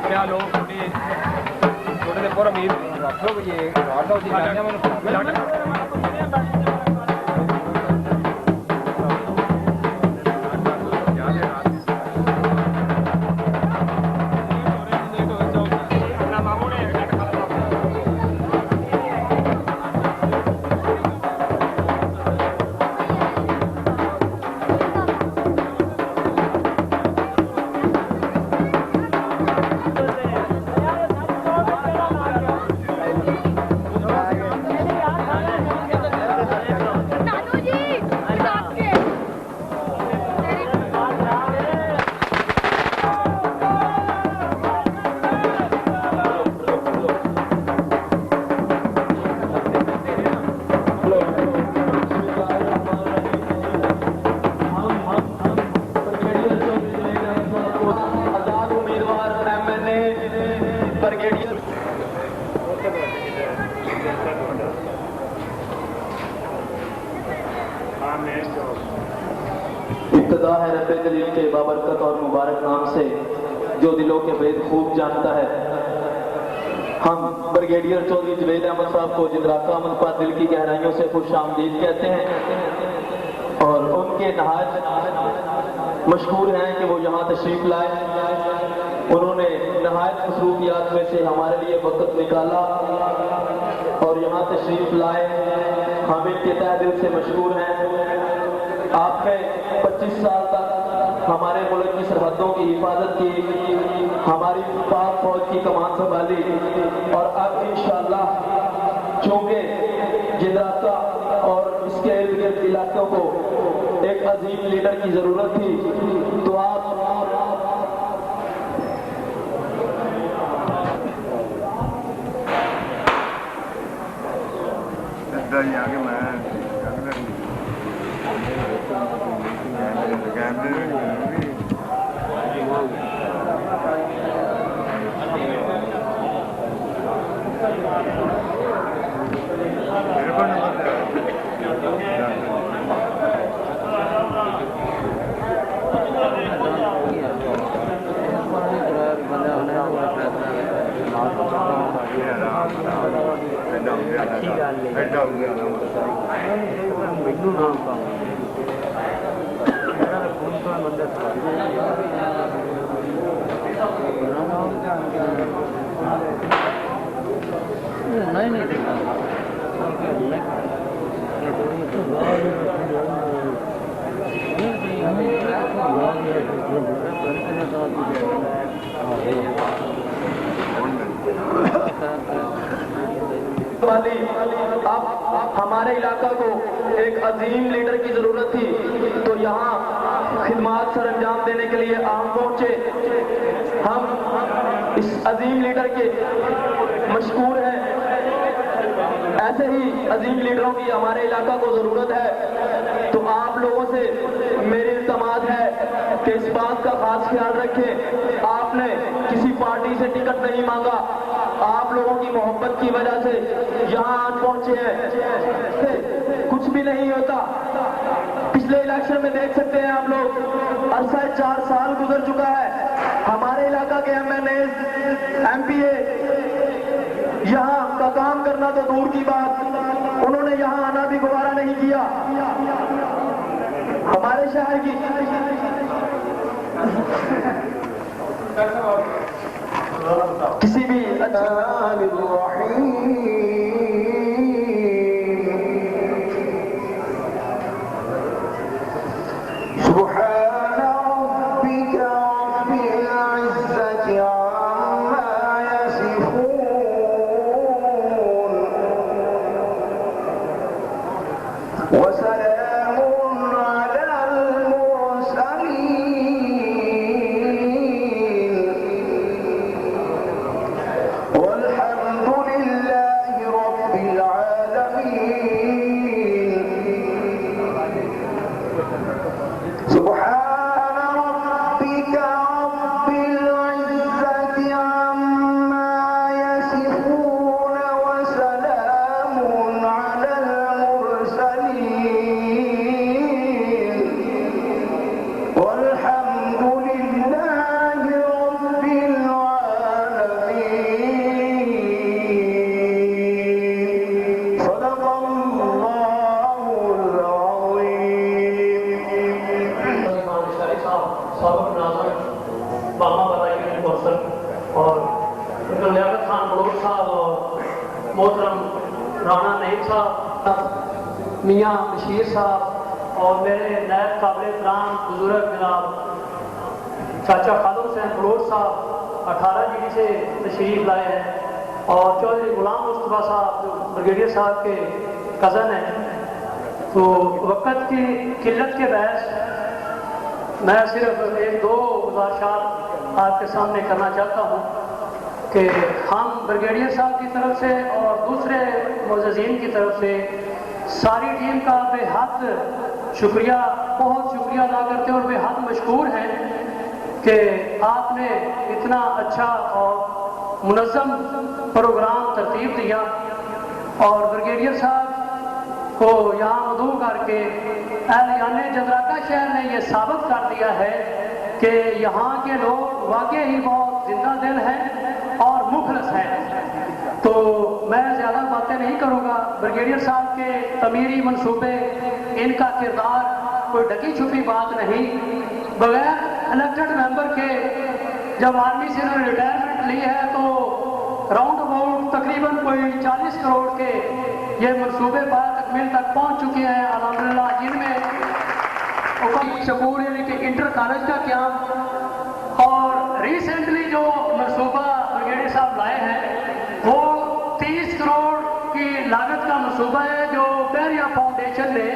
کیا لوگ چھوٹے سے پورا امیر رکھو یہ ابتدا ہے رب جلیل کے بابرکت اور مبارک نام سے جو دلوں کے بید خوب جانتا ہے۔ ہم بریگیڈیئر چودھری جوید احمد صاحب کو جدراکہ امن پر دل کی گہرائیوں سے خوش آمدید کہتے ہیں اور ان کے نہایت مشکور ہیں کہ وہ یہاں تشریف لائے۔ انہوں نے نہایت مصروفیات میں سے ہمارے لیے وقت نکالا اور یہاں تشریف لائے۔ ہم ان کے تہ دل سے مشکور ہیں۔ آپ نے 25 سال تک ہمارے ملک کی سرحدوں کی حفاظت کی، ہماری پاک فوج کی کمان سنبھالی اور اب انشاءاللہ چونکہ جدراکہ اور اس کے ارد گرد علاقوں کو ایک عظیم لیڈر کی ضرورت تھی تو آپ اب ہمارے علاقہ کو ایک عظیم لیڈر کی ضرورت تھی تو یہاں خدمات سر انجام دینے کے لیے آپ پہنچے۔ ہم اس عظیم لیڈر کے مشکور ہیں۔ ایسے ہی عظیم لیڈروں کی ہمارے علاقہ کو ضرورت ہے تو آپ لوگوں سے میری التماس ہے کہ اس بات کا خاص خیال رکھیں۔ آپ نے کسی پارٹی سے ٹکٹ نہیں مانگا، آپ لوگوں کی محبت کی وجہ سے یہاں آج پہنچے ہیں۔ کچھ بھی نہیں ہوتا۔ پچھلے الیکشن میں دیکھ سکتے ہیں آپ لوگ، عرصہ 4 سال گزر چکا ہے، ہمارے علاقہ کے MNA MP یہاں کا کام کرنا تو دور کی بات، انہوں نے یہاں آنا بھی گوارا نہیں کیا۔ ہمارے شہر کی کسی بھی والحمد لله اور لیاقت خان بلوچ صاحب اور محترم رانا نعیم صاحب، میاں بشیر صاحب اور میرے نائب قابل احترام بزرگ جناب چاچا خالد حسین بلوچ صاحب 18 جی سے تشریف لائے ہیں، اور چودھری غلام مصطفیٰ صاحب جو بریگیڈیئر صاحب کے کزن ہیں۔ تو وقت کی قلت کے باعث میں صرف 1-2 گزارشات آپ کے سامنے کرنا چاہتا ہوں کہ ہم بریگیڈیئر صاحب کی طرف سے اور دوسرے معززین کی طرف سے ساری ٹیم کا بے حد شکریہ، بہت شکریہ ادا کرتے ہیں اور بے حد مشکور ہیں کہ آپ نے اتنا اچھا اور منظم پروگرام ترتیب دیا، اور بریگیڈیئر صاحب کو یہاں مدعو کر کے اہلیان جدراکا شہر نے یہ ثابت کر دیا ہے کہ یہاں کے لوگ واقعی ہی بہت زندہ دل ہیں اور مخلص ہیں۔ تو میں زیادہ باتیں نہیں کروں گا، بریگیڈیئر صاحب کے تعمیری منصوبے، ان کا کردار کوئی ڈکی چھپی بات نہیں۔ بغیر الیکٹڈ ممبر کے جب آرمی سے انہوں نے ریٹائرمنٹ لی ہے تو راؤنڈ اباؤٹ تقریباً کوئی 40 کروڑ کے یہ منصوبے بعد تکمیل تک پہنچ چکے ہیں الحمدللہ، جن میں سکول یعنی کہ انٹر کالج کا قیام، اور ریسنٹلی جو منصوبہ بریگیڈیئر صاحب لائے ہیں وہ 30 کروڑ کی لاگت کا منصوبہ ہے جو بحریہ فاؤنڈیشن نے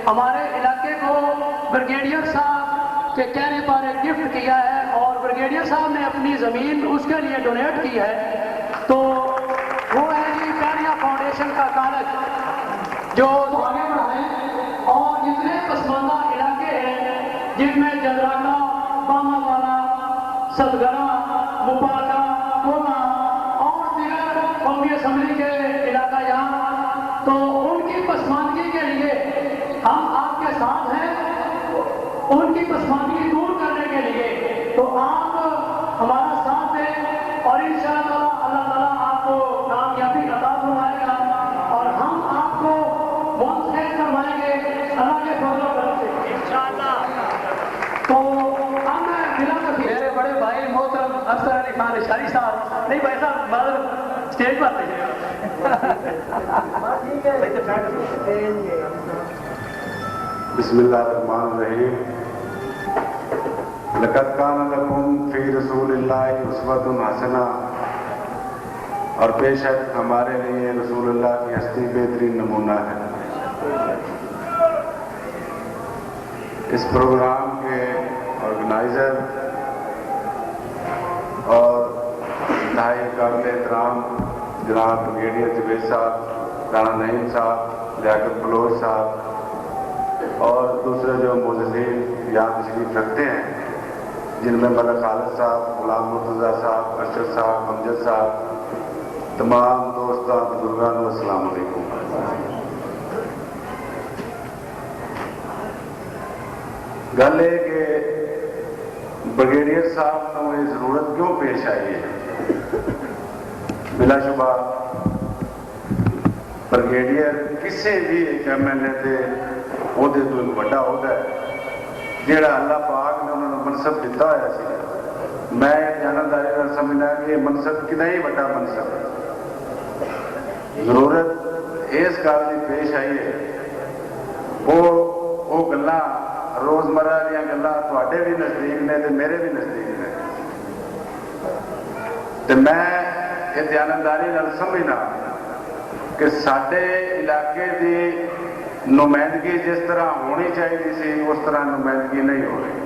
ہمارے علاقے کو بریگیڈیئر صاحب کے کہنے پر ایک گفٹ کیا ہے، اور بریگیڈیئر صاحب نے اپنی زمین اس کے لیے ڈونیٹ کی ہے۔ تو وہ ہے جی بحریہ فاؤنڈیشن کا کالج جو آگے بڑھائیں، اور جتنے پسماندہ علاقے ہیں جن میں جدراکا، باما والا، سدگرہ، مپاکا، کونا اور دیگر قومی اسمبلی کے علاقہ یہاں، تو ان کی پسماندگی کے لیے ہم آپ کے ساتھ ہیں، ان کی پسماندگی دور کرنے کے لیے تو آپ ہمارا ساتھ دیں، اور انشاءاللہ اللہ تعالیٰ آپ کو کامیابی عطا فرمائے گا، اور ہم آپ کو بہت خیر کروائیں گے اللہ کے فضل و کرم سے انشاءاللہ۔ تو ہم میرے بڑے بھائی محترم افسر علی خان اشاری صاحب، نہیں بھائی صاحب مادر اسٹیج پر آتے ہیں۔ بسم اللہ الرحمن الرحیم۔ لقد کان لکم فی رسول اللہ اسوۃ حسنہ، اور بے شک ہمارے لیے رسول اللہ کی ہستی بہترین نمونہ ہے۔ اس پروگرام کے آرگنائزر اور انتہائی قابل احترام جناب بریگیڈیئر جوید صاحب، رانا نعیم صاحب، لیاقت بلوچ صاحب اور دوسرے جو معززین یہاں تشریف رکھتے ہیں، جن میں ملک خالد صاحب، غلام مرتضیٰ صاحب، ارشد صاحب، امجد صاحب، تمام دوستان بزرگان، السلام علیکم۔ گل ہے کہ بریگیڈیئر صاحب کو یہ ضرورت کیوں پیش آئی ہے؟ بلا شبہ بریگیڈیئر کسی بھی ایک ایم ایل اے کے عہدے تو ایک بڑا عہدہ ہے جہاں اللہ پاک نے انہوں نے منصب دیتا ہوا سی۔ میں جانبداری نال سمجھنا کہ یہ منصب کتنا ہی بڑا منصب ہے۔ ضرورت اس گل کی پیش آئی ہے، وہ گلاں روزمرہ دیا گلاں تواڈے بھی نزدیک نے تے میرے بھی نزدیک نے، تے میں یہ جانبداری نال سمجھنا کہ ساڈے علاقے دی نمائندگی جس طرح ہونی چاہیے سی اس طرح نمائندگی نہیں ہو رہی،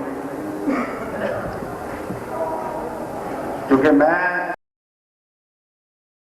کیونکہ میں